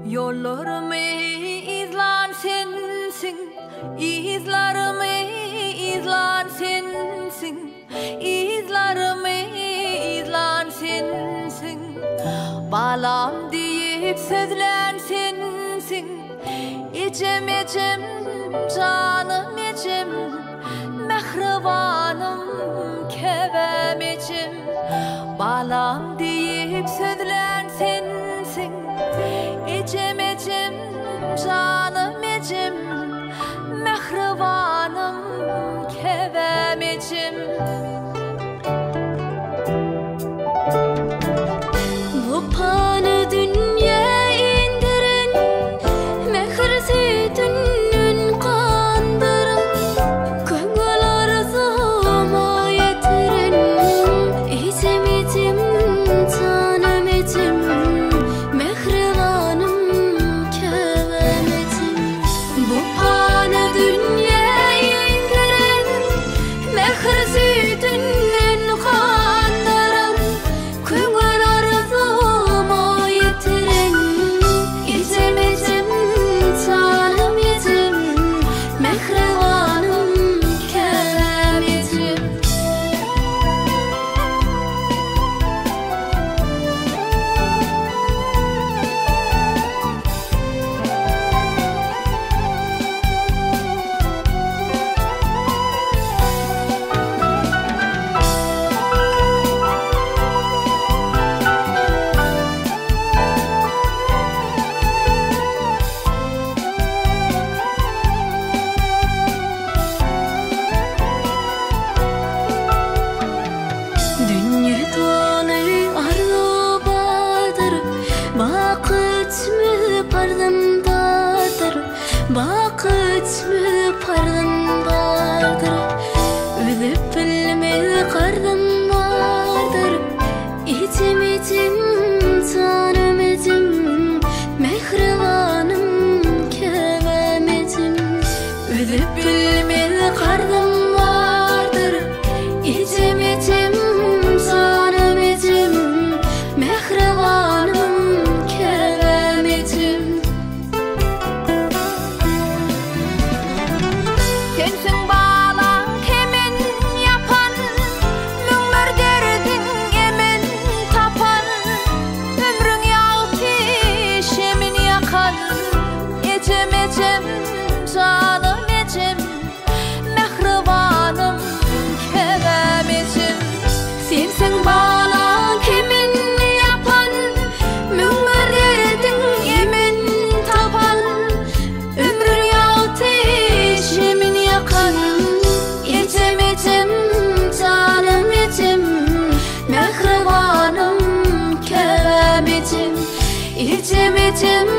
Yollarımı izlan sensin, izlarımı izlan sensin, izlarımı izlan sensin. Balam deyip sözlen sensin, içim içim canım içim, mehribanım kevem içim. Balam deyip sözlen sensin, İçim içim canım içim, mehribanım kevem içim. Bu panı dünya indirin, mehirsi dünün kandırın, köngül arzuma yetirin. İçim içim canım içim, mehribanım kevem içim. Bu panı dünya indirin, mehirsi dünün kandırın, köngül arzuma yetirin. İçim içim canım içim, mehribanım kevem içim. Dünya tanı arzu badır, vakit mi pardandadır, vakit mi pardandadır. Üzüp bilmez kardım vardır, içim içim canım içim, mehribanım kevem içim. Üzüp bilmez kardım vardır, içim içim canım içim, mehribanım kevem içim. Sensin bağlan hemen yapan, münger derdin emin tapan. Ömrün yalki şemin yakan, içim içim canım içim, mehribanım kevem içim. Sensin bağlan hemen yapan, münger derdin emin tapan. Ömrün yalki şemin yakan, içim içim canım içim, mehribanım kevem içim. İçim içim